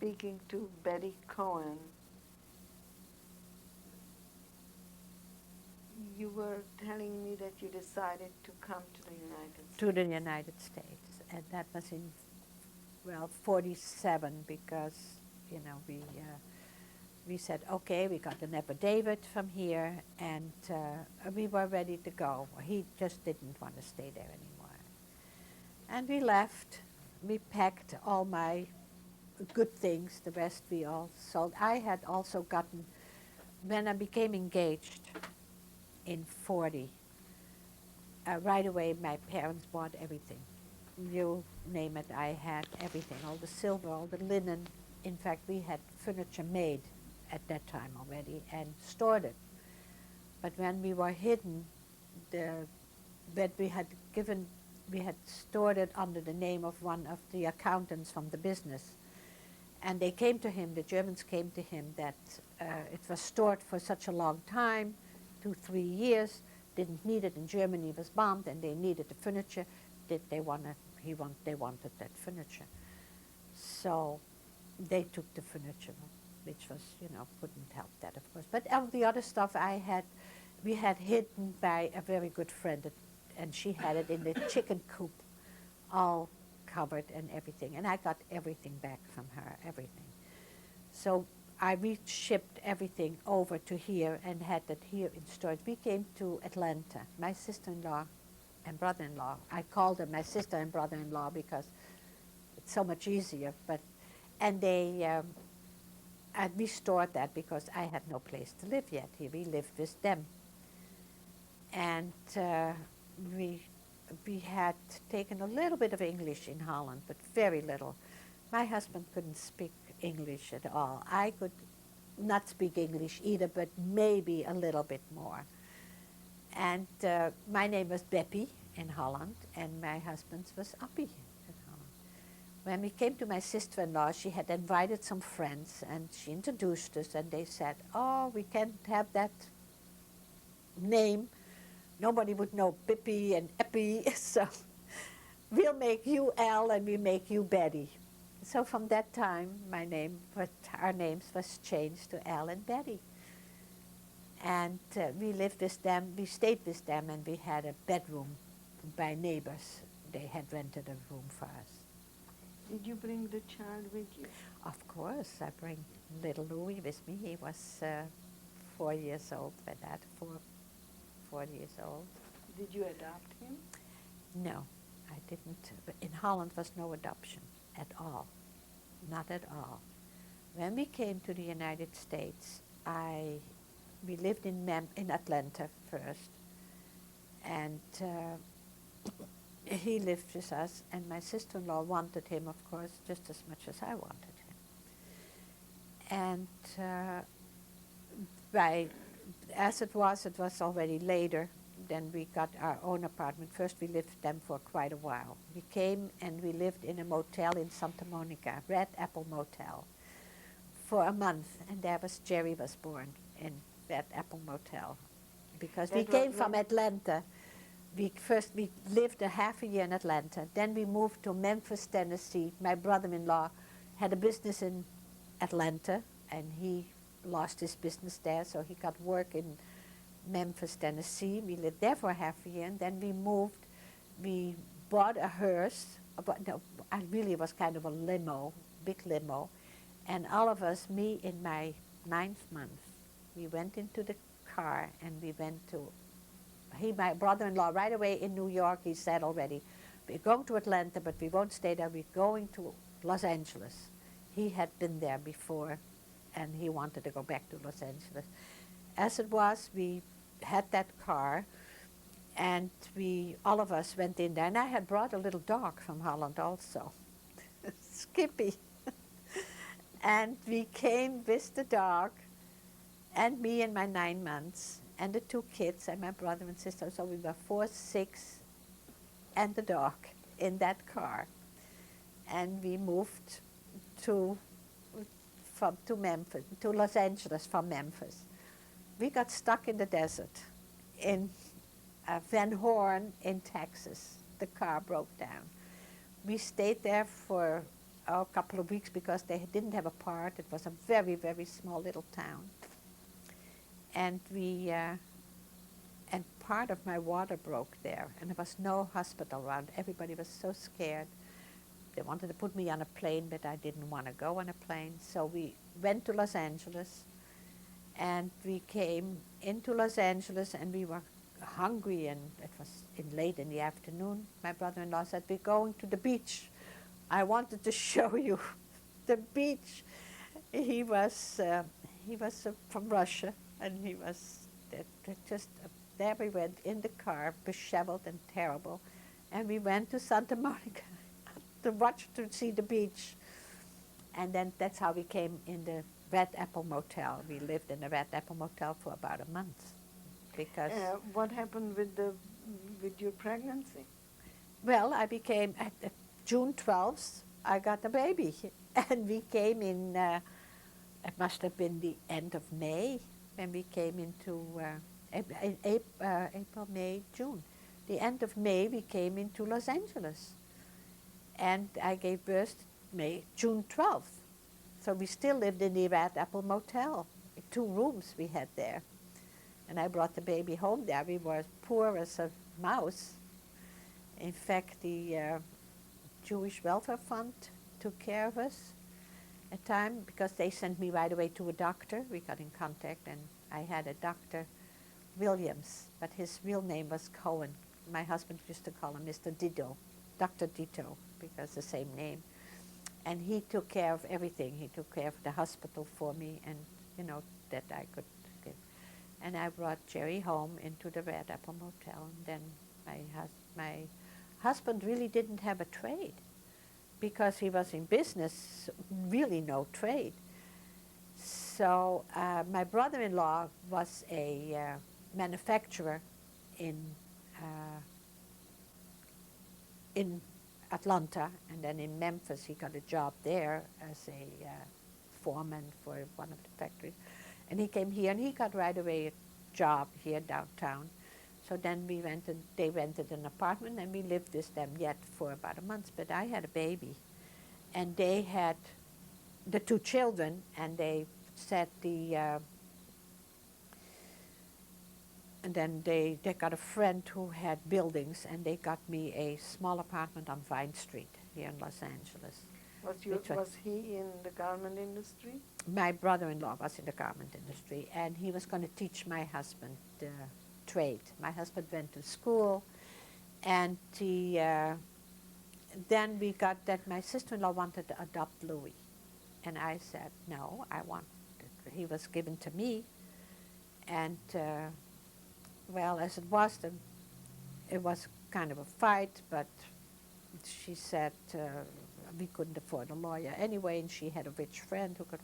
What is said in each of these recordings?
speaking to Betty Cohen, you were telling me that you decided to come to the United To the States. United States, and that was in, well, 47, because, we said, okay, we got an affidavit from here, and we were ready to go. He just didn't want to stay there anymore. And we left. We packed all my good things, the rest we all sold. I had also gotten, when I became engaged in 40, right away my parents bought everything. You name it, I had everything, all the silver, all the linen. In fact, we had furniture made at that time already and stored it. But when we were hidden, the that we had stored it under the name of one of the accountants from the business. And they came to him, the Germans came to him, that it was stored for such a long time, 2, 3 years, didn't need it in Germany, it was bombed, and they needed the furniture. They wanted that furniture. So they took the furniture, which was, couldn't help that, of course. But all the other stuff we had hidden by a very good friend, and she had it in the chicken coop, all covered and everything. And I got everything back from her, everything. So I shipped everything over to here and had it here in storage. We came to Atlanta, my sister-in-law and brother-in-law. I called them my sister and brother-in-law because it's so much easier. And we stored that because I had no place to live yet. Here we lived with them. And we had taken a little bit of English in Holland, but very little. My husband couldn't speak English at all. I could not speak English either, but maybe a little bit more. And my name was Beppie in Holland, and my husband's was Appie in Holland. When we came to my sister-in-law, she had invited some friends, and she introduced us, and they said, oh, we can't have that name. Nobody would know Bippy and Eppie, so we'll make you Al and we make you Betty. So from that time, our names was changed to Al and Betty. And we lived with them, we stayed with them, and we had a bedroom by neighbors. They had rented a room for us. Did you bring the child with you? Of course, I bring little Louis with me. He was 4 years old by that, 4 years old. Did you adopt him? No, I didn't. In Holland was no adoption at all, not at all. When we came to the United States, we lived in Atlanta first, and he lived with us, and my sister-in-law wanted him, of course, just as much as I wanted him. And as it was already later. Then we got our own apartment. First we lived with them for quite a while. We came and we lived in a motel in Santa Monica, Red Apple Motel, for a month. And there was Jerry was born in Red Apple Motel. Because we came from Atlanta. We lived a half a year in Atlanta. Then we moved to Memphis, Tennessee. My brother-in-law had a business in Atlanta, and he lost his business there, so he got work in Memphis, Tennessee. We lived there for half a year, and then we moved. We bought a hearse. I really was kind of a limo, big limo, and all of us, me in my 9th month, we went into the car and we went to. My brother-in-law, right away in New York, he said already, we're going to Atlanta, but we won't stay there. We're going to Los Angeles. He had been there before, and he wanted to go back to Los Angeles. As it was, we had that car, and all of us went in there. And I had brought a little dog from Holland also, Skippy. And we came with the dog, and me and my 9 months, and the 2 kids, and my brother and sister. So we were 4, 6, and the dog in that car. And we moved to Memphis, to Los Angeles from Memphis. We got stuck in the desert in Van Horn in Texas. The car broke down. We stayed there for a couple of weeks because they didn't have a part. It was a very, very small little town. And and part of my water broke there, and there was no hospital around. Everybody was so scared. They wanted to put me on a plane, but I didn't want to go on a plane. So we went to Los Angeles, and we came into Los Angeles, and we were hungry, and it was late in the afternoon. My brother-in-law said, "We're going to the beach. I wanted to show you the beach." He was from Russia, and he was just there. We went in the car, disheveled and terrible, and we went to Santa Monica to see the beach. And then that's how we came in the Red Apple Motel. We lived in the Red Apple Motel for about a month because. What happened with your pregnancy? Well, I became at June 12th. I got a baby, and we came in. It must have been the end of May when we came into April, May, June. The end of May, we came into Los Angeles, and I gave birth June 12th. So we still lived in the Red Apple Motel. 2 rooms we had there, and I brought the baby home there. We were poor as a mouse. In fact, the Jewish Welfare Fund took care of us at time because they sent me right away to a doctor. We got in contact, and I had a Dr. Williams, but his real name was Cohen. My husband used to call him Mr. Ditto, Dr. Ditto, because the same name. And he took care of everything. He took care of the hospital for me, and that I could give. And I brought Jerry home into the Red Apple Motel, and then my husband really didn't have a trade because he was in business, really no trade. So my brother-in-law was a manufacturer in Atlanta, and then in Memphis he got a job there as a foreman for one of the factories. And he came here, and he got right away a job here downtown. So then they rented an apartment, and we lived with them yet for about a month. But I had a baby, and they had the 2 children, and they said and then they got a friend who had buildings, and they got me a small apartment on Vine Street here in Los Angeles. Was he in the garment industry? My brother-in-law was in the garment industry, and he was going to teach my husband the trade. My husband went to school, and then we got that my sister-in-law wanted to adopt Louis, and I said, no, he was given to me, and well, as it was kind of a fight, but she said we couldn't afford a lawyer anyway, and she had a rich friend who could.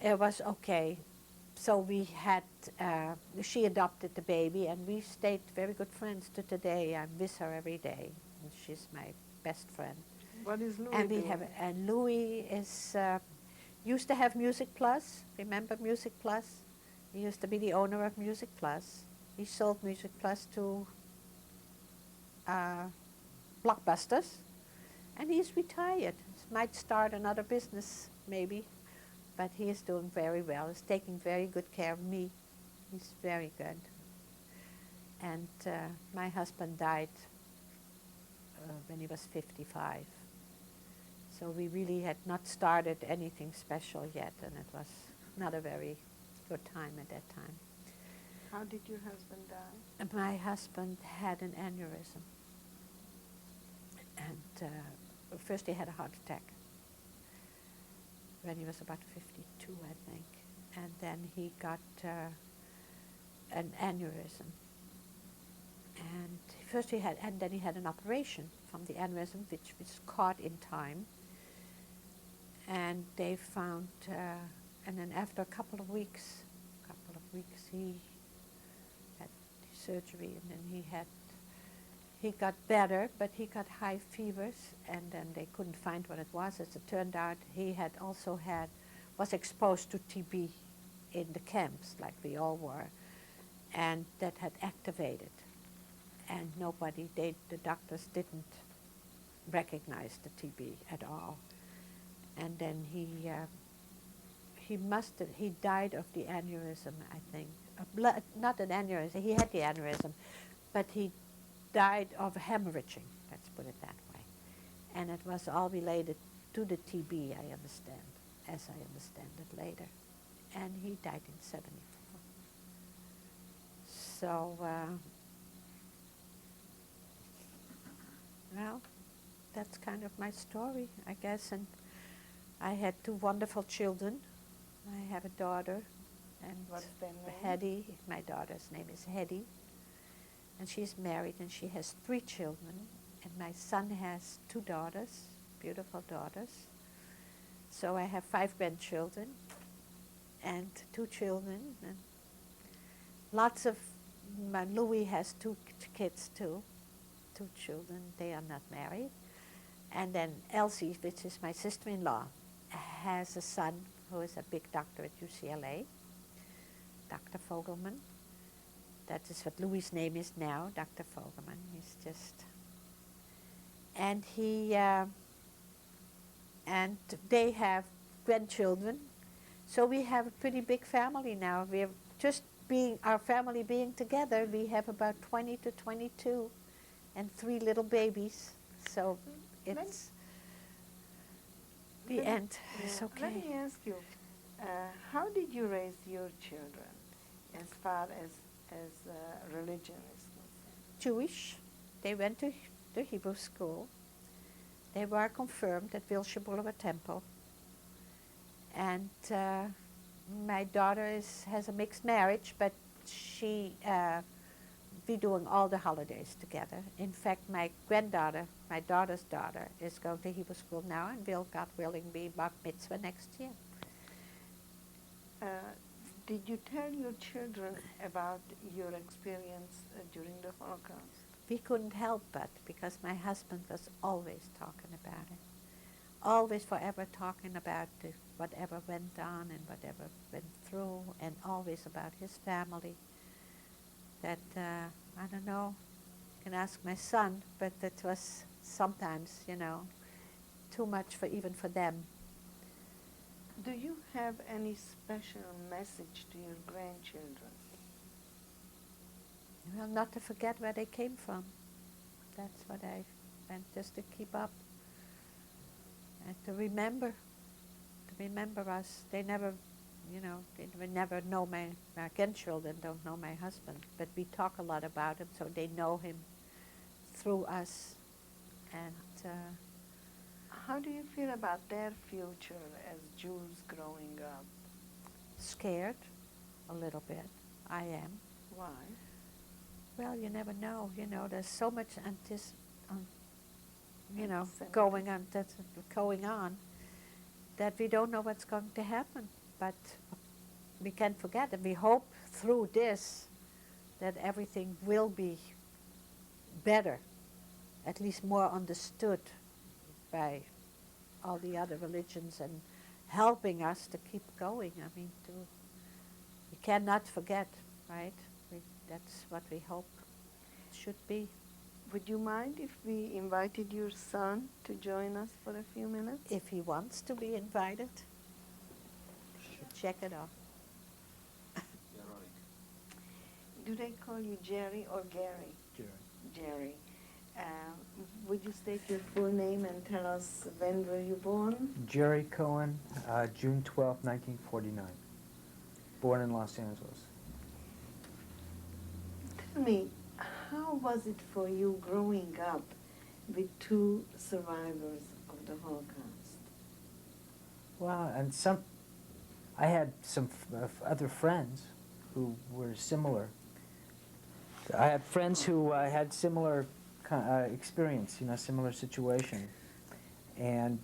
It was okay. So she adopted the baby, and we stayed very good friends to today. I'm with her every day, and she's my best friend. What is Louis and doing? And Louis used to have Music Plus. Remember Music Plus? He used to be the owner of Music Plus. He sold Music Plus to Blockbusters, and he's retired. He might start another business, maybe, but he is doing very well. He's taking very good care of me. He's very good. And my husband died when he was 55. So we really had not started anything special yet, and it was not a very good time at that time. How did your husband die? My husband had an aneurysm. And first he had a heart attack when he was about 52, I think. And then he got an aneurysm. And first then he had an operation from the aneurysm, which was caught in time. And they found, and then after a couple of weeks, he had surgery, and then he got better, but he got high fevers, and then they couldn't find what it was. As it turned out, he was exposed to TB in the camps, like we all were, and that had activated. And the doctors didn't recognize the TB at all. then he died of the aneurysm, I think. Not an aneurysm, he had the aneurysm, but he died of hemorrhaging, let's put it that way. And it was all related to the TB, I understand, as I understand it later. And he died in 74. So, well, that's kind of my story, I guess. And I had two wonderful children. I have a daughter, and What's their name? Hedy. My daughter's name is Hedy, and she's married, and she has 3 children. And my son has 2 daughters, beautiful daughters. So I have 5 grandchildren and 2 children, and lots of. My Louis has 2 kids too, 2 children. They are not married. And then Elsie, which is my sister-in-law, has a son who is a big doctor at UCLA, Dr. Fogelman. That is what Louis' name is now, Dr. Fogelman. He's just, and and they have grandchildren. So we have a pretty big family now. We're just our family being together, we have about 20 to 22 and 3 little babies. So it's the end. It's okay. Let me ask you, how did you raise your children as far as religion is concerned? Jewish. They went to the Hebrew school. They were confirmed at Wilshire Boulevard Temple. And my daughter has a mixed marriage, but we're doing all the holidays together. In fact, my granddaughter, my daughter's daughter, is going to Hebrew school now and will, God willing, be bar mitzvah next year. Did you tell your children about your experience during the Holocaust? We couldn't help but, because my husband was always talking about it. Always forever talking about whatever went on and whatever went through, and always about his family. That, I don't know, you can ask my son, but it was sometimes, too much even for them. Do you have any special message to your grandchildren? Well, not to forget where they came from. That's what I meant, just to keep up. And to remember us. They never, they will never know my grandchildren don't know my husband, but we talk a lot about him, so they know him through us. And how do you feel about their future as Jews growing up? Scared, a little bit. I am. Why? Well, you never know. There's so much going on that we don't know what's going to happen. But we can't forget, and we hope through this that everything will be better, at least more understood by all the other religions, and helping us to keep going. I mean, we cannot forget, right? That's what we hope it should be. Would you mind if we invited your son to join us for a few minutes? If he wants to be invited, check it out. Do they call you Jerry or Gary? Jerry. Would you state your full name and tell us when were you born? Jerry Cohen, June 12, 1949. Born in Los Angeles. Tell me, how was it for you growing up with 2 survivors of the Holocaust? Well, and I had some other friends who were similar. I had friends who had similar experience, similar situation. And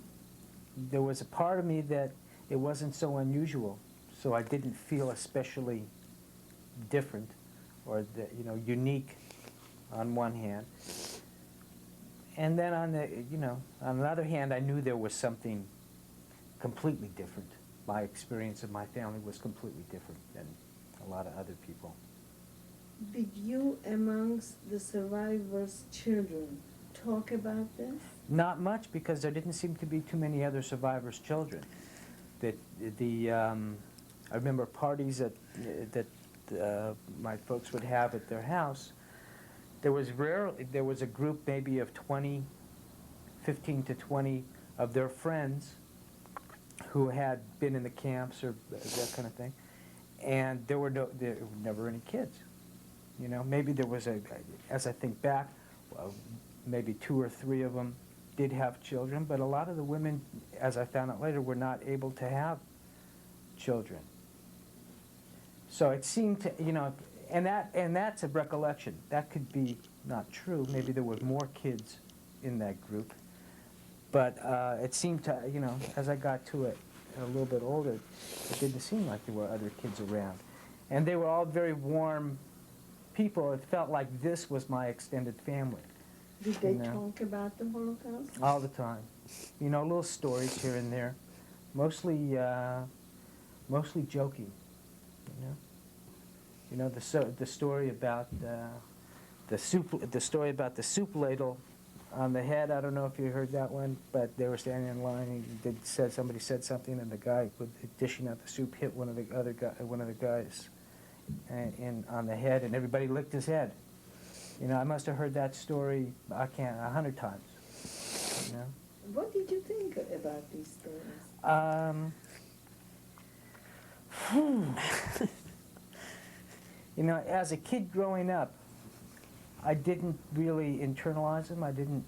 there was a part of me that it wasn't so unusual, so I didn't feel especially different or unique on one hand. And then on the other hand, I knew there was something completely different. My experience of my family was completely different than a lot of other people. Did you, amongst the survivors' children, talk about this? Not much, because there didn't seem to be too many other survivors' children. I remember parties that my folks would have at their house. There was a group maybe of 15 to 20 of their friends who had been in the camps or that kind of thing, and there were never any kids. You know, maybe there was as I think back, maybe 2 or 3 of them did have children, but a lot of the women, as I found out later, were not able to have children. So it seemed to, you know, and that's a recollection. That could be not true. Maybe there were more kids in that group. But it seemed to, you know, as I got to it a little bit older, it didn't seem like there were other kids around. And they were all very warm people. It felt like this was my extended family. Did they talk about the Holocaust? All the time. You know, little stories here and there. Mostly joking, you know. You know, the story about the story about the soup ladle on the head. I don't know if you heard that one, but they were standing in line, and somebody said something, and the guy dishing out the soup hit one of the guys on the head, and everybody licked his head. You know, I must have heard that story 100 times. You know. What did you think about these stories? You know, as a kid growing up, I didn't really internalize them. I didn't,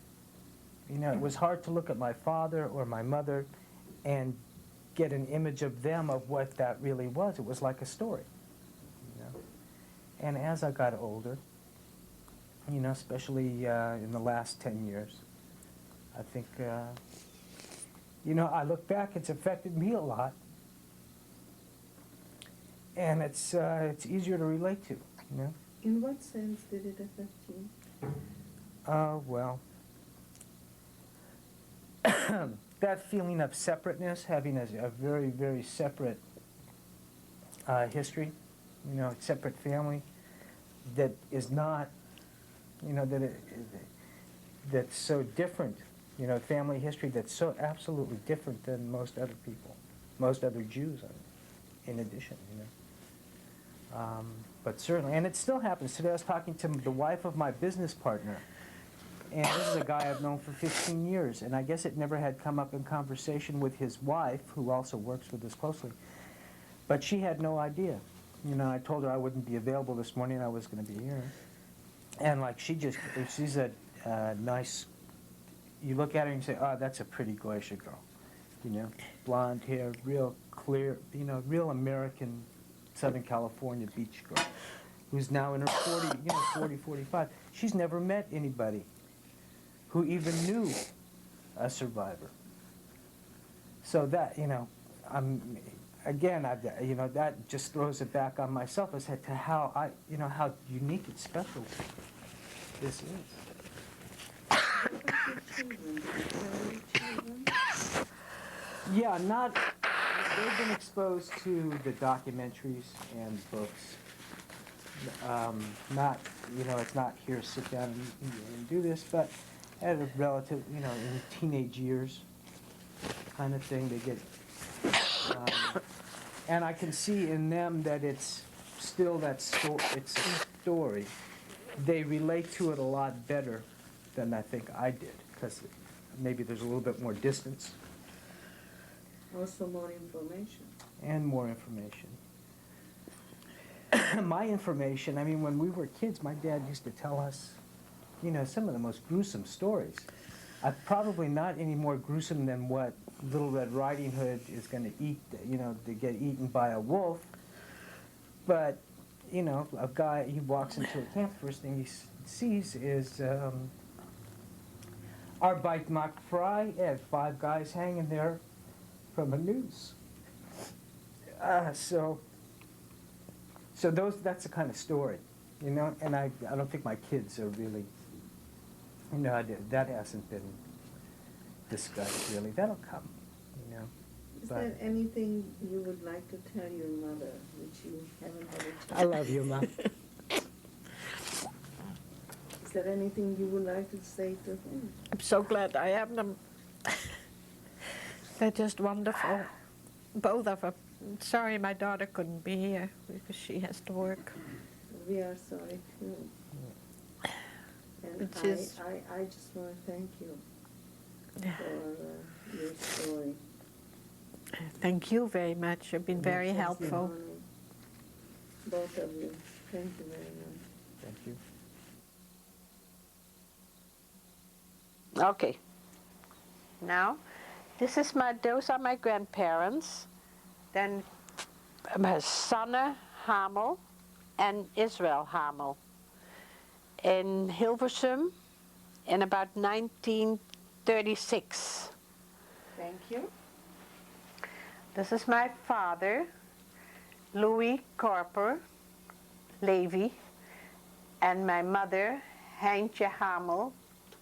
you know, it was hard to look at my father or my mother and get an image of them of what that really was. It was like a story, you know. And as I got older, you know, especially in the last 10 years, I think, you know, I look back, it's affected me a lot. And it's easier to relate to, you know. In what sense did it affect you? Well, that feeling of separateness, having a very, very separate history, you know, separate family, that is not, you know, that's so different, you know, family history that's so absolutely different than most other people, most other Jews, in addition, you know. But certainly, and it still happens. Today I was talking to the wife of my business partner, and this is a guy I've known for 15 years, and I guess it never had come up in conversation with his wife, who also works with us closely, but she had no idea. You know, I told her I wouldn't be available this morning, I was going to be here. And like she's a nice, you look at her and you say, oh, that's a pretty Goyish girl. You know, blonde hair, real clear, you know, real American Southern California beach girl, who's now in her 40, 45. She's never met anybody who even knew a survivor. So that, you know, you know, that just throws it back on myself as to how how unique and special this is. Yeah, they've been exposed to the documentaries and books. Not, you know, it's not here, sit down and do this, but at a relative, you know, in teenage years kind of thing, they get, and I can see in them that it's still it's a story. They relate to it a lot better than I think I did, because maybe there's a little bit more distance. Also more information. And more information. My information, I mean, when we were kids, my dad used to tell us, you know, some of the most gruesome stories. Probably not any more gruesome than what Little Red Riding Hood is going to eat, you know, to get eaten by a wolf. But, you know, a guy, he walks into a camp, first thing he sees is Arbeit macht frei, and 5 guys hanging there from a noose. So that's the kind of story, you know, and I don't think my kids are really, you know, that hasn't been discussed really. That'll come, you know. Is there anything you would like to tell your mother which you haven't had a chance? I love you, Mom. Is there anything you would like to say to him? I'm so glad I have them. They're just wonderful, both of them. Sorry my daughter couldn't be here because she has to work. We are sorry too. And Which is- I just want to thank you Yeah. for your story. Thank you very much. You've been very It's an helpful. honor. Both of you. Thank you very much. Thank you. Okay. Now, those are my grandparents. Then Sanne Hamel and Israel Hamel in Hilversum in about 1936. Thank you. This is my father, Louis Korper, Levy, and my mother, Heintje Hamel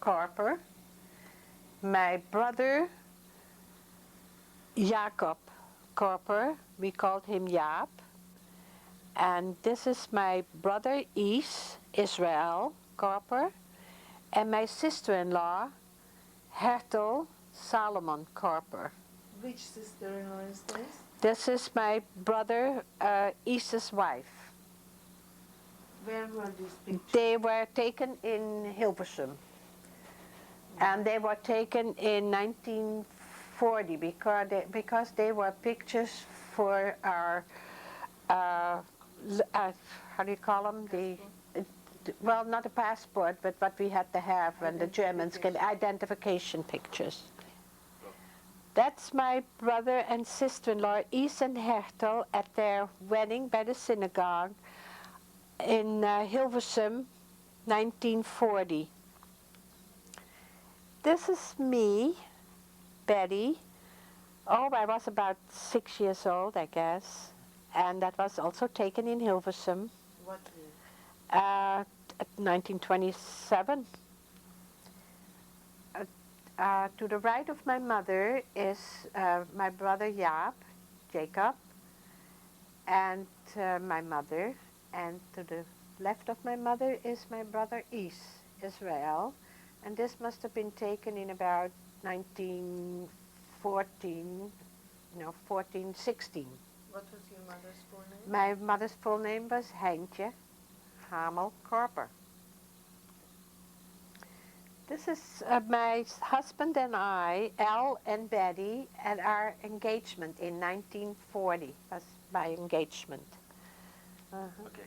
Korper. My brother, Jacob Korper, we called him Jaap. And this is my brother Israel Korper, and my sister-in-law, Hertel Salomon Korper. Which sister-in-law is this? This is my brother Isa's wife. Where were these pictures? They were taken in Hilversum. And they were taken in 1940 because they were pictures for our, how do you call them? Well, not a passport, but what we had to have when the Germans get identification pictures. That's my brother and sister-in-law, Is and Hertel, at their wedding by the synagogue in Hilversum, 1940. This is me, Betty. Oh, I was about 6 years old, I guess. And that was also taken in Hilversum. What year? 1927. To the right of my mother is my brother Jacob, and my mother. And to the left of my mother is my brother Israel. And this must have been taken in about 1914, 16. What was your mother's full name? My mother's full name was Heintje Hamel Korper. This is my husband and I, Al and Betty, at our engagement in 1940. Was my engagement. Okay.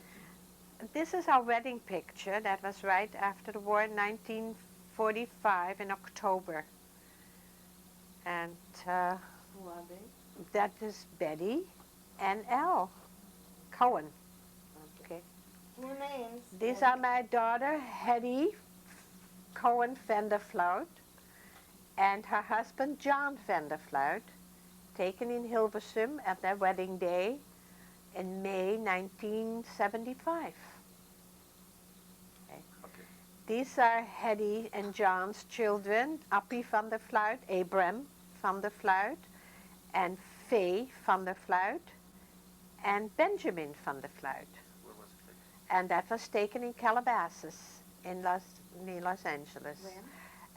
This is our wedding picture. That was right after the war in 1945 in October. And Who are they? that is Betty and Al Cohen. Okay. Full names. These are my daughter, Hetty Cohen van der Vloot, and her husband, John van der Vloot, taken in Hilversum at their wedding day in May 1975. Okay. These are Hetty and John's children, Appie van der Vloot, Abram van der Vloot, and Faye van der Vloot, and Benjamin van der Vloot. Where was it? And that was taken in Calabasas near Los Angeles. When?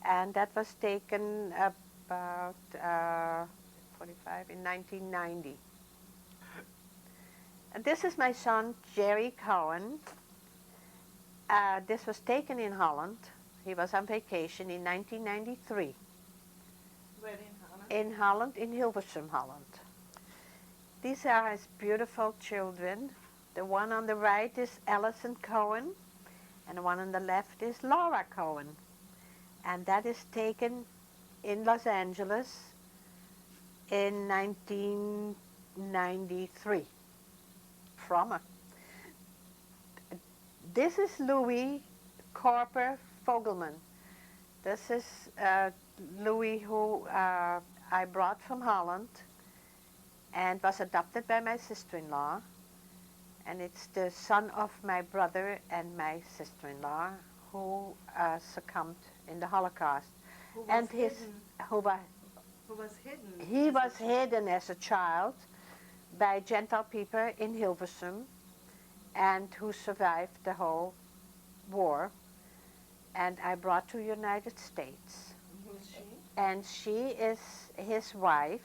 And that was taken about 45 in 1990. And this is my son, Jerry Cohen. This was taken in Holland. He was on vacation in 1993. Where in Holland? In Holland, in Hilversum, Holland. These are his beautiful children. The one on the right is Alison Cohen, and the one on the left is Laura Cohen. And that is taken in Los Angeles in 1993 from her. This is Louis Korper Vogelman. This is Louis who I brought from Holland and was adopted by my sister-in-law. And it's the son of my brother and my sister-in-law who succumbed in the Holocaust. Who was And his hidden? who was Who was hidden? he was hidden as a child by Gentile people in Hilversum, and who survived the whole war. and I brought to United States. Who's she? And she is his wife.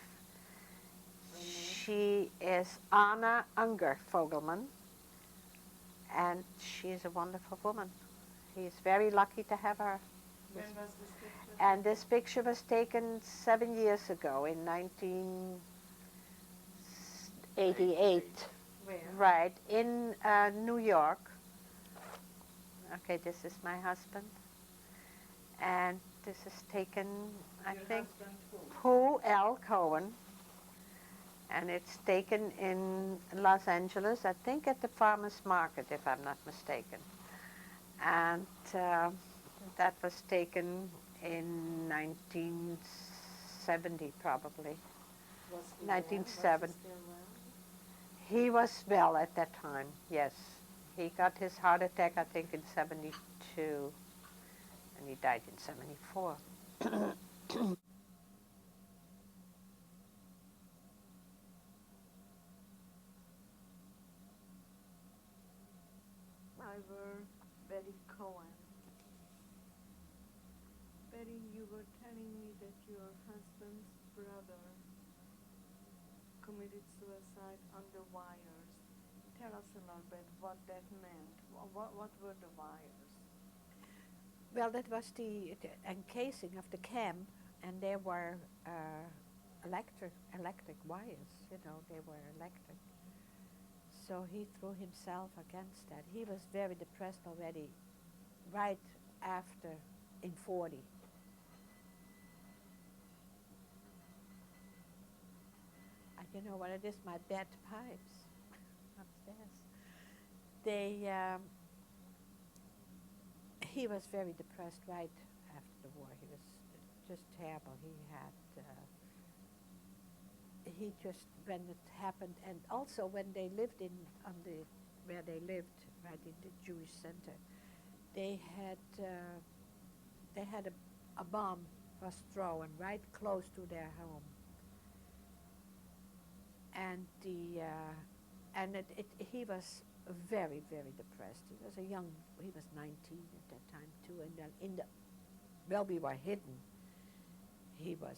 She is Anna Unger Fogelman, and she's a wonderful woman. He's very lucky to have her. When was this picture? And this picture was taken 7 years ago in 1988. Where? Right, in New York. Okay, this is my husband. And this is taken, I Your think, husband who? L. Cohen. And it's taken in Los Angeles, I think at the farmer's market, if I'm not mistaken. And that was taken in 1970, probably. Was he 1970. Was he still well? He was well at that time, yes. He got his heart attack, I think, in 72, and he died in 74. Ivor Betty Cohen. Betty, you were telling me that your husband's brother committed suicide under wires. Tell us a little bit what that meant. What were the wires? Well, that was the encasing of the camp, and there were electric wires, they were electric. So he threw himself against that. He was very depressed already, right after, in 40. You know what it is? My bed pipes upstairs. He was very depressed right after the war. He was just terrible. He just, when it happened, and also when they lived where they lived, right in the Jewish center, they had a bomb was thrown right close to their home. And he was very, very depressed. He was he was 19 at that time too, and well, we were hidden. He had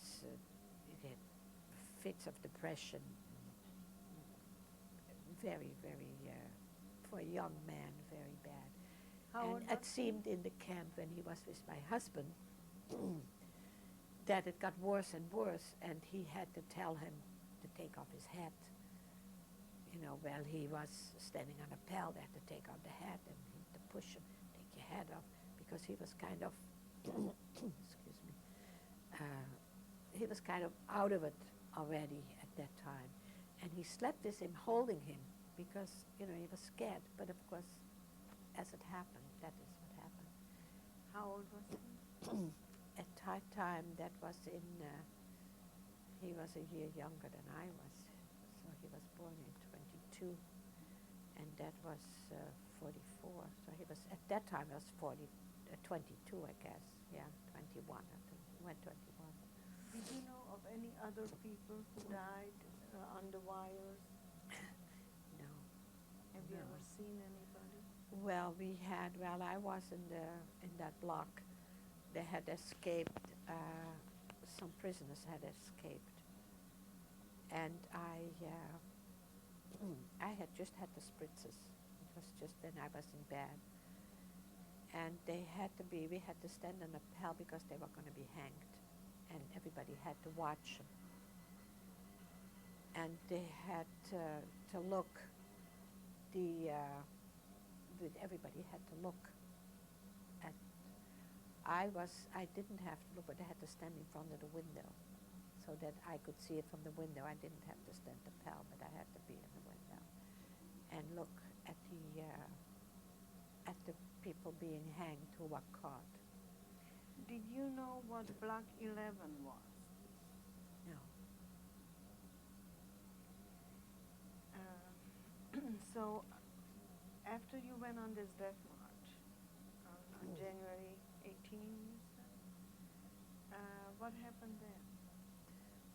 fits of depression, very, very, for a young man, very bad. How old And was it seemed in the camp when he was with my husband that it got worse and worse, and he had to tell him to take off his hat. While he was standing on a pal, they had to take off the hat and to push him, take your hat off, because he was kind of, excuse me, he was kind of out of it already at that time. And he slept with him, holding him, because, he was scared. But of course, as it happened, that is what happened. How old was he? At that time, that was he was a year younger than I was. So he was born in 22, and that was 44. So he was, at that time, he was 22, I guess. Yeah, 21, I think. He went 21. Did you know of any other people who died under wires? No. Have you No. ever seen anybody? Well, while I was in that block, they had escaped, some prisoners had escaped. And I had just had the spritzes. It was just when I was in bed. And we had to stand on a pal because they were going to be hanged. And everybody had to watch them. And they had to look, everybody had to look at, I didn't have to look, but I had to stand in front of the window so that I could see it from the window. I didn't have to stand the pal, but I had to be in the window and look at the people being hanged who were caught. Did you know what Block 11 was? No. So, after you went on this death march on January 18, you said, what happened then?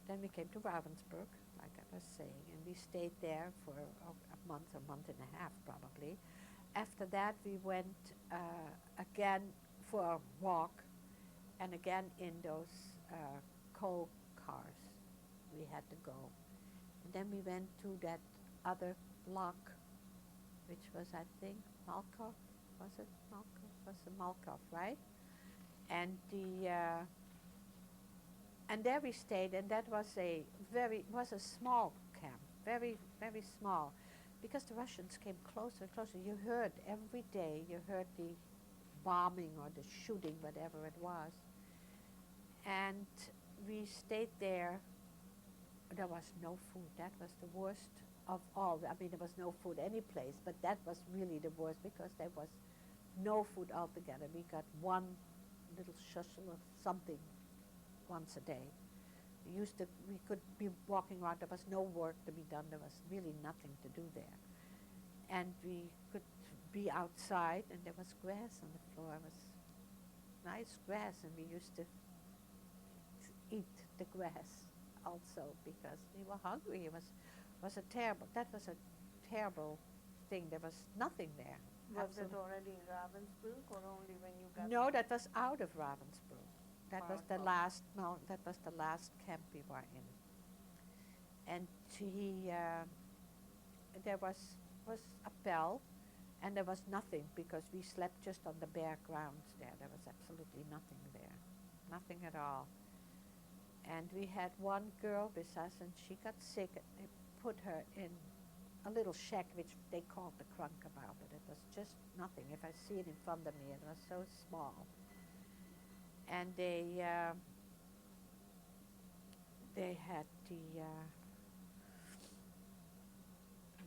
Then we came to Ravensbrück, like I was saying, and we stayed there for a month and a half probably. After that, we went again for a walk, and again in those coal cars we had to go. And then we went to that other block, which was, I think, Malkov. Was it Malkov? Was it Malkov, right? And and there we stayed, and that was a small camp, very, very small, because the Russians came closer and closer. You heard every day, you heard the bombing or the shooting, whatever it was. And we stayed there. There was no food. That was the worst of all. I mean, there was no food any place, but that was really the worst because there was no food altogether. We got one little shushel of something once a day. We could be walking around. There was no work to be done. There was really nothing to do there. And we could be outside, and there was grass on the floor. It was nice grass, and we used to eat the grass also because we were hungry. That was a terrible thing. There was nothing there. Was it already in Ravensbrück or only when you got? No, that was out of Ravensbrück. That was the Far last. No, that was the last camp we were in. And there was a bell, and there was nothing because we slept just on the bare grounds there. There was absolutely nothing there, nothing at all. And we had one girl with us, and she got sick. They put her in a little shack, which they called the Krankenbau, but it was just nothing. If I see it in front of me, it was so small. And they had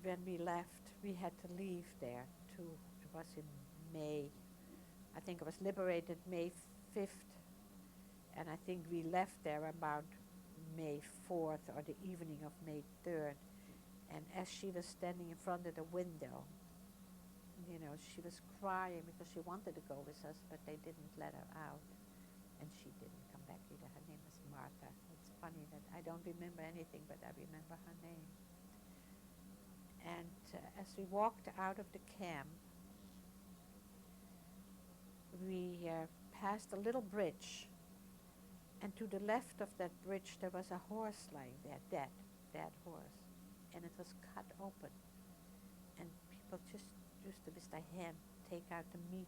when we left, we had to leave there too. It was in May. I think it was liberated May 5th. And I think we left there about May 4th or the evening of May 3rd. And as she was standing in front of the window, she was crying because she wanted to go with us, but they didn't let her out. And she didn't come back either. Her name was Martha. It's funny that I don't remember anything, but I remember her name. And as we walked out of the camp, we passed a little bridge. And to the left of that bridge, there was a horse lying there, dead horse. And it was cut open. And people just used to, with their hand, take out the meat.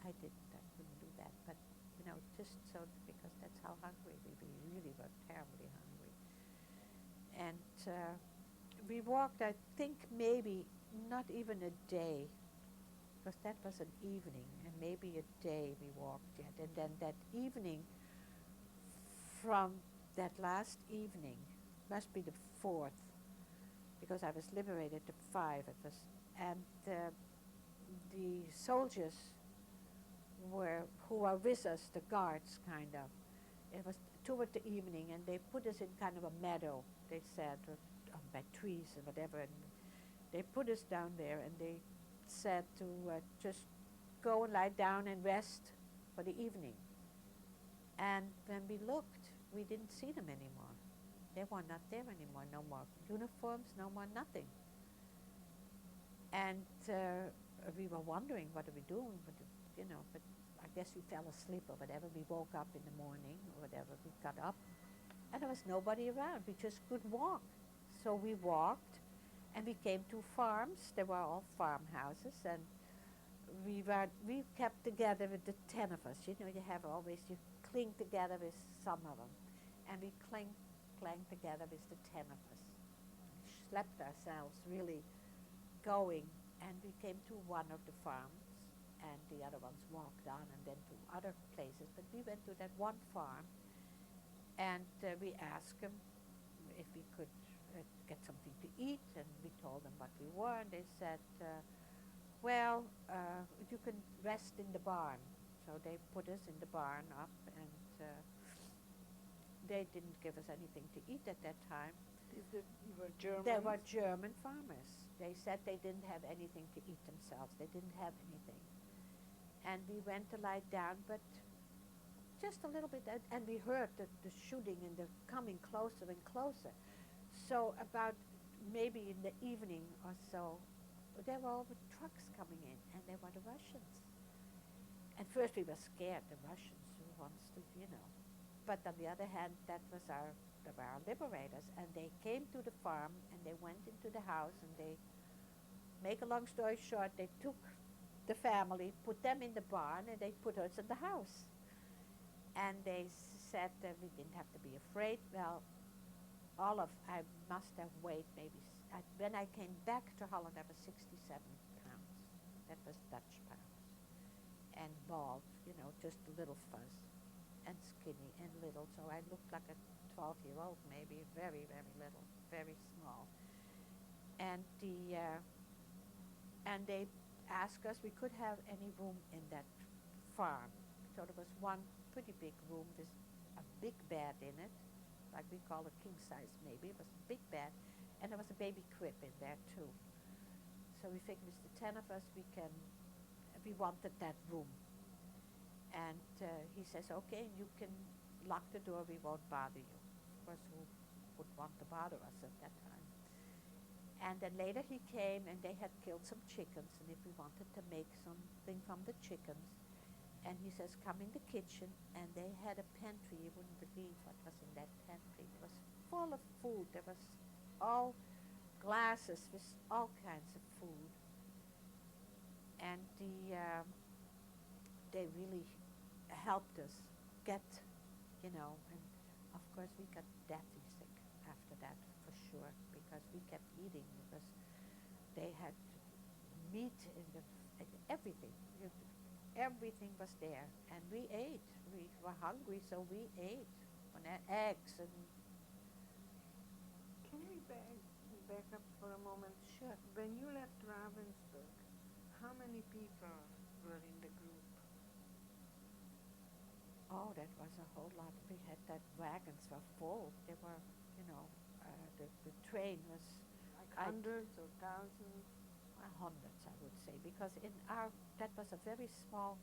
I couldn't do that, but, just so, because that's how hungry we really were, terribly hungry. And we walked, I think, maybe not even a day, because that was an evening, and maybe a day we walked yet. And then that evening, from that last evening, must be the 4th, because I was liberated at 5. And the soldiers who were with us, the guards, kind of. It was toward the evening, and they put us in kind of a meadow. They said by trees and whatever, and they put us down there, and they said to just go and lie down and rest for the evening. And when we looked, we didn't see them anymore. They were not there anymore. No more uniforms, no more nothing. And we were wondering, what are we doing? But I guess we fell asleep or whatever. We woke up in the morning or whatever. We got up, and there was nobody around. We just could walk. So we walked, and we came to farms. They were all farmhouses, and we kept together with the 10 of us. You cling together with some of them. And we clung together with the 10 of us. We slept ourselves really going, and we came to one of the farms, and the other ones walked on and then to other places. But we went to that one farm, and we asked them if we could get something to eat, and we told them what we were, and they said, you can rest in the barn. So they put us in the barn up, and they didn't give us anything to eat at that time. You were Germans? They were German farmers. They said they didn't have anything to eat themselves. They didn't have anything. And we went to lie down, but just a little bit, and we heard the shooting and the coming closer and closer. So about maybe in the evening or so, there were all the trucks coming in, and they were the Russians. And first we were scared, the Russians who wants to, But on the other hand, they were our liberators, and they came to the farm, and they went into the house, and they, make a long story short, they took the family, put them in the barn, and they put us in the house. And they said that we didn't have to be afraid. Well, I must have weighed maybe, when I came back to Holland, I was 67 pounds. That was Dutch pounds. And bald, just a little fuzz, and skinny and little. So I looked like a 12-year-old, maybe, very, very little, very small. And and they asked us, we could have any room in that farm. So there was one pretty big room with a big bed in it, like we call a king size maybe. It was a big bed, and there was a baby crib in there too. So we figured with the 10 of us, we wanted that room. And he says, okay, you can lock the door, we won't bother you. Of course, who would want to bother us at that time? And then later he came, and they had killed some chickens, and if we wanted to make something from the chickens, and he says, come in the kitchen, and they had a pantry. You wouldn't believe what was in that pantry. It was full of food. There was all glasses with all kinds of food. And they really helped us get, and of course we got deathly sick after that, for sure, because we kept eating, because they had meat in everything. Everything was there, and we ate. We were hungry, so we ate. Eggs and... Can we back up for a moment? Sure. When you left Ravensburg, how many people were in the group? Oh, that was a whole lot. We had that wagons were full. They were, the train was... Like hundreds or thousands? Hundreds, I would say, because that was a very small,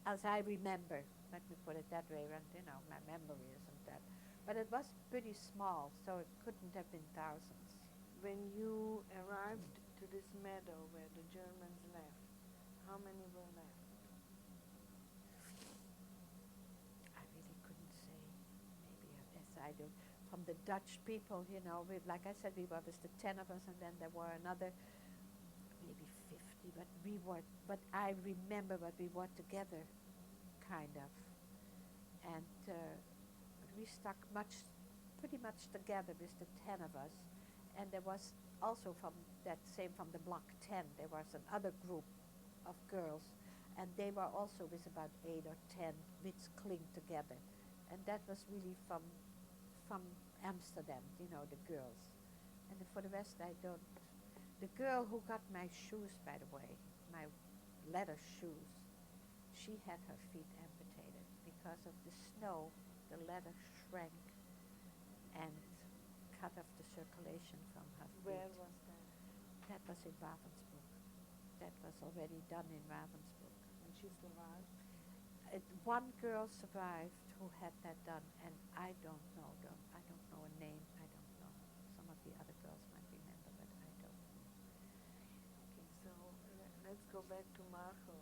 as I remember, let me put it that way, and my memory isn't that, but it was pretty small, so it couldn't have been thousands. When you arrived to this meadow where the Germans left, how many were left? I really couldn't say. Maybe as I do. From the Dutch people, like I said, we were just the 10 of us, and then there were another maybe 50, but I remember that we were together, kind of, and we stuck pretty much together with the 10 of us, and there was also from the block 10, there was another group of girls, and they were also with about 8 or 10 which cling together, and that was really from Amsterdam, the girls, and for the rest I don't. The girl who got my shoes, by the way, my leather shoes, she had her feet amputated because of the snow. The leather shrank and cut off the circulation from her feet. Where was that? That was in Ravensburg. That was already done in Ravensburg. And she survived? One girl survived who had that done, and I don't know a name. I don't know. Some of the other girls might remember, but I don't know. Okay, so let's go back to Marco.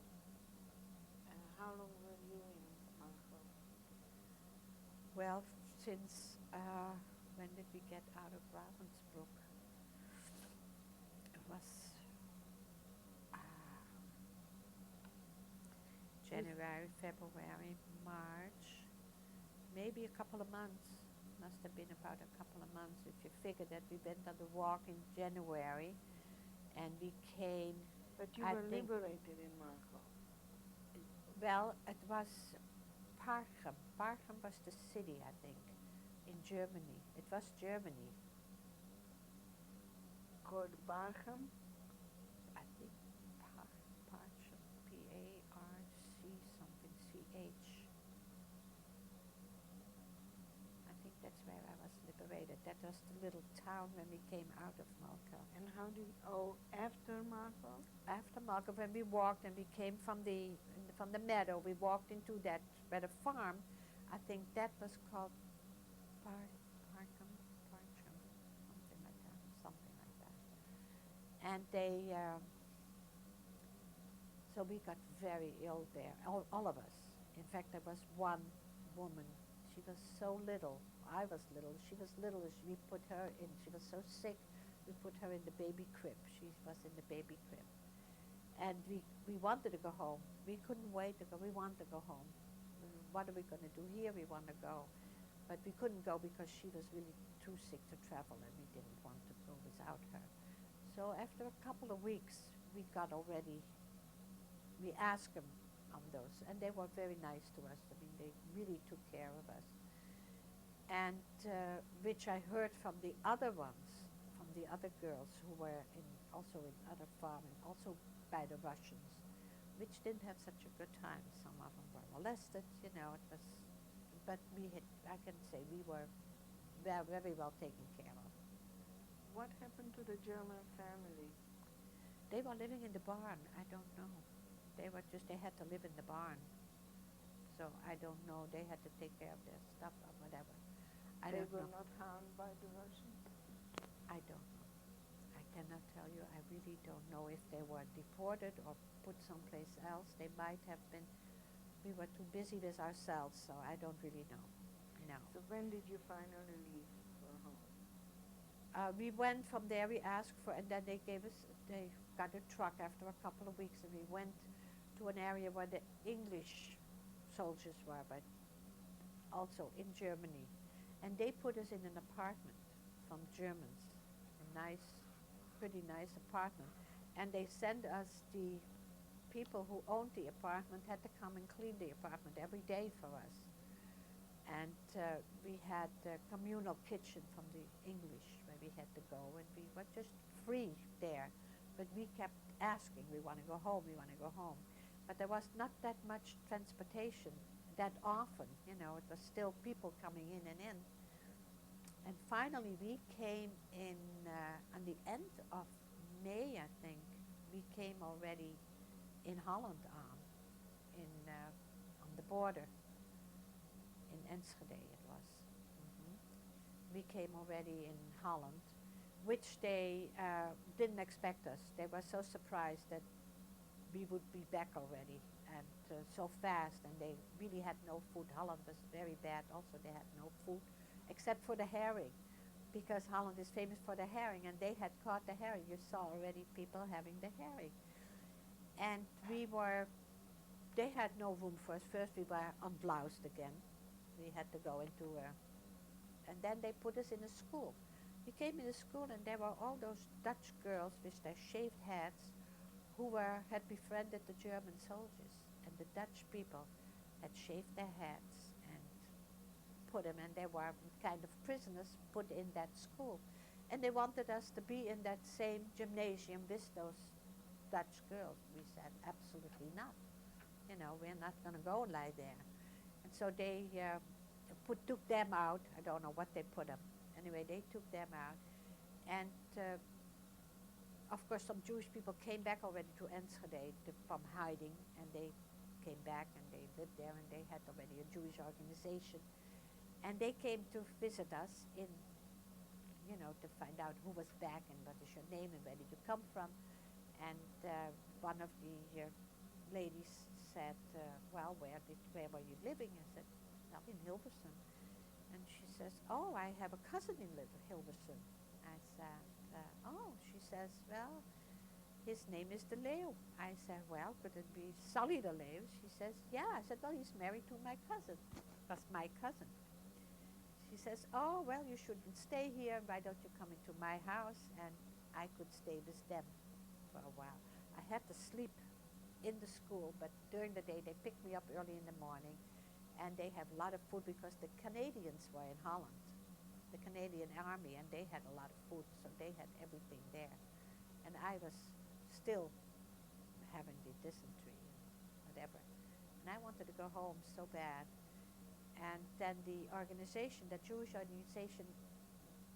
How long were you in Marco? Well, since when did we get out of Ravensbrück? It was January, February, March, maybe a couple of months. Must have been about a couple of months if you figure that we went on the walk in January and we came. But you were liberated in Marco. Well, it was Parchim. Parchim was the city, I think, in Germany. It was Germany. Called Barcham? I think Parchim, P-A-R-C something, C-H. I think that's where I was liberated. That was the little town when we came out of Malco. And after Marco? After Malco, when we walked and we came from the meadow, we walked into that, where the farm, I think that was called Parchim, something like that. And they, So we got very ill there, all of us. In fact, there was one woman. She was so little. I was little. She was little. We put her in. She was so sick. We put her in the baby crib. She was in the baby crib. And we wanted to go home. We couldn't wait to go. We wanted to go home. What are we going to do here? We want to go. But we couldn't go because she was really too sick to travel, and we didn't want to go without her. So after a couple of weeks, we got already, we asked them on those, and they were very nice to us. I mean, they really took care of us. And which I heard from the other ones, from the other girls who were also in other farming, also by the Russians, which didn't have such a good time. Some of them were molested, it was, but I can say we were very well taken care of. What happened to the German family? They were living in the barn. I don't know. They had to live in the barn. So I don't know. They had to take care of their stuff or whatever. I don't know. They were not harmed by the Russians? I don't know. I cannot tell you. I really don't know if they were deported or put someplace else. They might have been. We were too busy with ourselves, so I don't really know. No. So when did you finally leave for home? We went from there, we asked for, and then they got a truck after a couple of weeks, and we went to an area where the English soldiers were, but also in Germany. And they put us in an apartment from Germans, pretty nice apartment. And they sent us, the people who owned the apartment had to come and clean the apartment every day for us. And we had a communal kitchen from the English where we had to go, and we were just free there. But we kept asking, we want to go home, we want to go home. But there was not that much transportation that often, it was still people coming in and in. And finally we came in, on the end of May, I think, we came already in Holland on the border. In Enschede it was. We came already in Holland, which they didn't expect us. They were so surprised that we would be back already, and so fast, and they really had no food. Holland was very bad also. They had no food except for the herring, because Holland is famous for the herring, and they had caught the herring. You saw already people having the herring. And they had no room for us. First we were unbloused again. We had to go into and then they put us in a school. We came in a school, and there were all those Dutch girls with their shaved heads who had befriended the German soldiers. And the Dutch people had shaved their heads and put them, and they were kind of prisoners put in that school. And they wanted us to be in that same gymnasium with those Dutch girls. We said, absolutely not. We're not going to go lie there. And so they took them out. I don't know what they put them. Anyway, they took them out. And of course, some Jewish people came back already to Enschede from hiding, and they came back and they lived there, and they had already a Jewish organization. And they came to visit us to find out who was back and what is your name and where did you come from. And one of the ladies said, well, where were you living? I said, well, in Hilversum. And she says, oh, I have a cousin in Hilversum. I said, oh, she says, well, his name is De Leeuw. I said, well, could it be Sully De Leeuw? She says, yeah. I said, well, he's married to my cousin. That's my cousin. She says, oh, well, you shouldn't stay here. Why don't you come into my house? And I could stay with them for a while. I had to sleep in the school, but during the day they picked me up early in the morning, and they have a lot of food because the Canadians were in Holland, the Canadian Army, and they had a lot of food, so they had everything there. And I was still having the dysentery and whatever. And I wanted to go home so bad. And then the organization, the Jewish organization,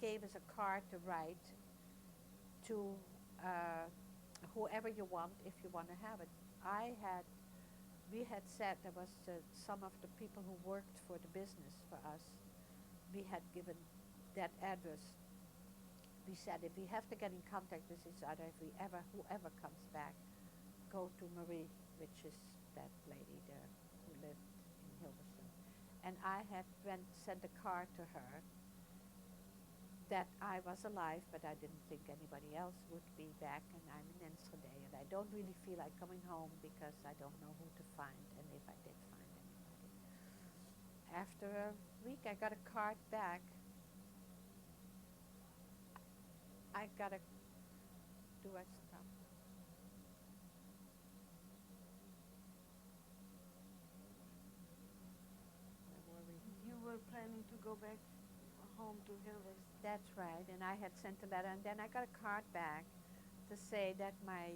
gave us a card to write to whoever you want, if you want to have it. We had said, there was some of the people who worked for the business for us, we had given that address. We said, if we have to get in contact with each other, if whoever comes back, go to Marie which is that lady there who lived in Hilversum. And I had sent a card to her that I was alive, but I didn't think anybody else would be back, and I'm in Enschede, and I don't really feel like coming home because I don't know who to find, and if I did find anybody. After a week, I got a card back. I got a, do I stop? Where were we? You were planning to go back home to Hilversum. That's right, and I had sent a letter, and then I got a card back to say that my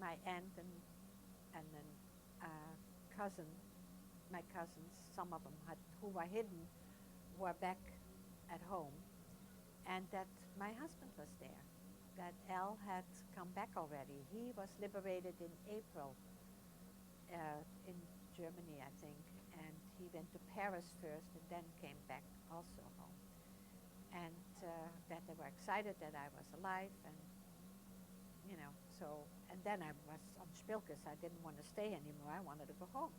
aunt and then cousin, my cousins, some of them who were hidden, were back at home, and that my husband was there. That Al had come back already. He was liberated in April in Germany, I think, and he went to Paris first and then came back also home. And that they were excited that I was alive, and so, and then I was on Spilkes. I didn't want to stay anymore. I wanted to go home.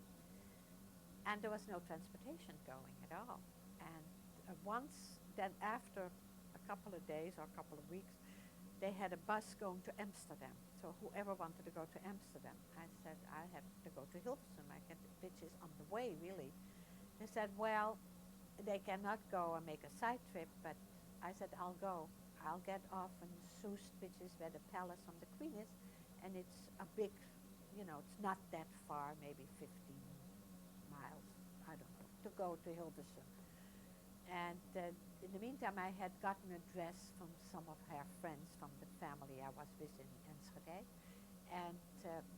And there was no transportation going at all. And then after a couple of days or a couple of weeks, they had a bus going to Amsterdam. So whoever wanted to go to Amsterdam, I said, I have to go to Hilversum, which is on the way, really. They said, well, they cannot go and make a side trip, but I said, I'll go. I'll get off in Soest, which is where the palace of the queen is, and it's a big, it's not that far, maybe 15 miles, I don't know, to go to Hilversum. And in the meantime, I had gotten a dress from some of her friends from the family I was with in Enschede, and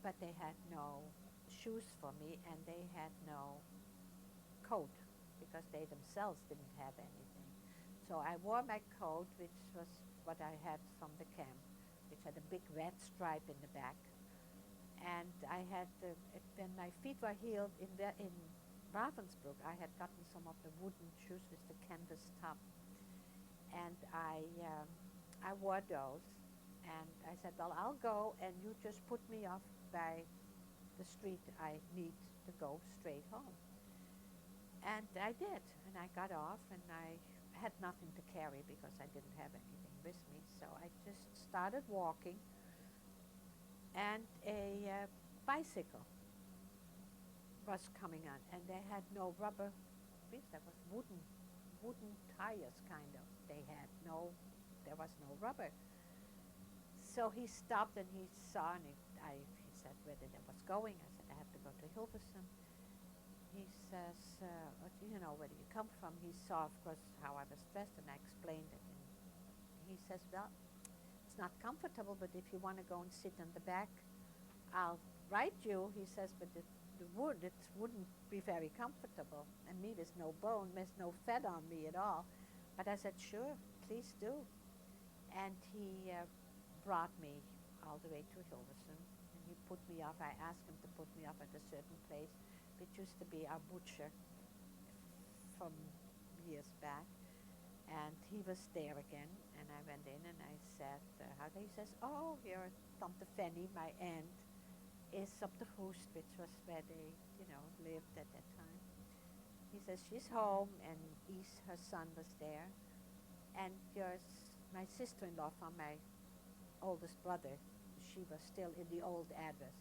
but they had no shoes for me, and they had no coat, because they themselves didn't have anything. So I wore my coat, which was what I had from the camp, which had a big red stripe in the back. And I had, when my feet were healed in Ravensbrück, I had gotten some of the wooden shoes with the canvas top. And I wore those. And I said, well, I'll go, and you just put me off by the street I need to go straight home. And I did, and I got off, and I had nothing to carry because I didn't have anything with me. So I just started walking, and a bicycle was coming on, and they had no rubber wheels. There was wooden tires, kind of. There was no rubber. So he stopped, and he saw, and he said where I was going. I said, I have to go to Hilversum. He says, where do you come from? He saw, of course, how I was dressed, and I explained it. And he says, well, it's not comfortable, but if you want to go and sit on the back, I'll ride you. He says, but it wouldn't be very comfortable. And me, there's no bone, there's no fat on me at all. But I said, sure, please do. And he brought me all the way to Hilversum, and he put me off. I asked him to put me off at a certain place, which used to be our butcher from years back. And he was there again, and I went in and I said, he says, oh, your Tante Fanny, my aunt, is up the Hoest, which was where they, lived at that time. He says, she's home, and her son was there. And my sister-in-law from my oldest brother, she was still in the old address.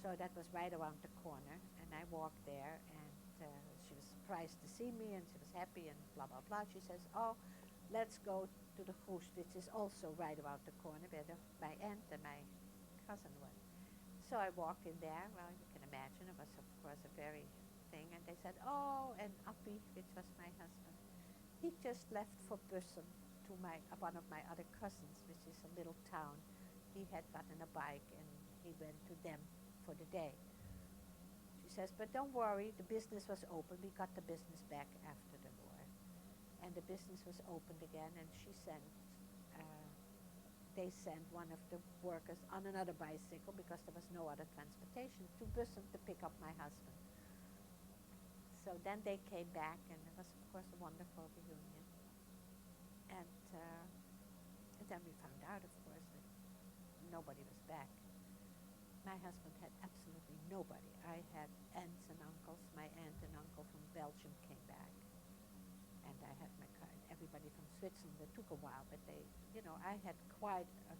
So that was right around the corner, and I walked there, and she was surprised to see me, and she was happy, and blah, blah, blah. She says, oh, let's go to the Hoest, which is also right around the corner where my aunt and my cousin were. So I walked in there. Well, you can imagine, it was, of course, a very thing. And they said, oh, and Appie, which was my husband, he just left for Bussum to one of my other cousins, which is a little town. He had gotten a bike, and he went to them for the day. She says, but don't worry, the business was open. We got the business back after the war. And the business was opened again, and they sent one of the workers on another bicycle, because there was no other transportation, to Bussum to pick up my husband. So then they came back, and it was, of course, a wonderful reunion. And then we found out, of course, that nobody was back. my husband had absolutely nobody. I had aunts and uncles. My aunt and uncle from Belgium came back, and I had everybody from Switzerland. It took a while, but I had quite a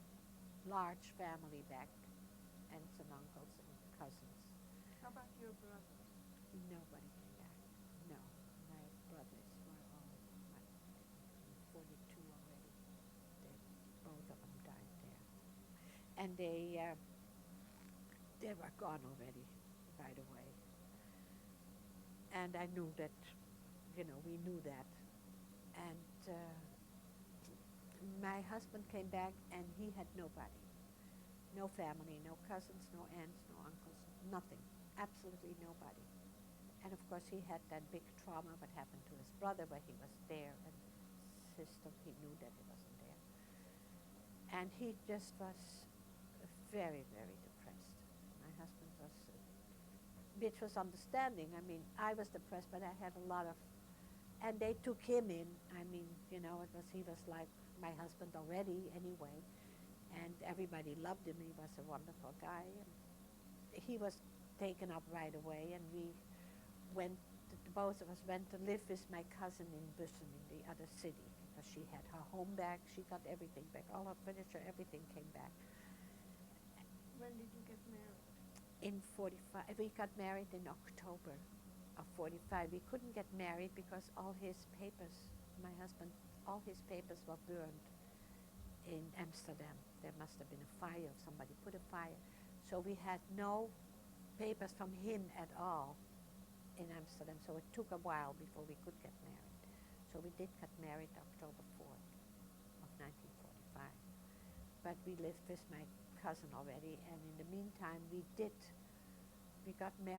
large family back, aunts and uncles and cousins. How about your brother? Nobody came back. No, my brothers were all 42 already. Both of them died there, and they were gone already right away. And I knew that, we knew that. And my husband came back and he had nobody. No family, no cousins, no aunts, no uncles, nothing. Absolutely nobody. And of course he had that big trauma what happened to his brother where he was there and sister, he knew that he wasn't there. And he just was very, very depressed. My husband was, which was understanding. I mean, I was depressed, but I had a lot of, and they took him in. I mean, he was like my husband already anyway, and everybody loved him. He was a wonderful guy. And he was taken up right away, and we went, both of us went to live with my cousin in Bussen, in the other city, because she had her home back. She got everything back, all her furniture, everything came back. When did you get married? In 45, we got married in October of 45. We couldn't get married because all his papers, my husband, all his papers were burned in Amsterdam. There must have been a fire, somebody put a fire. So we had no papers from him at all in Amsterdam. So it took a while before we could get married. So we did get married October 4th of 1945. But we lived with my cousin already, and in the meantime we got married.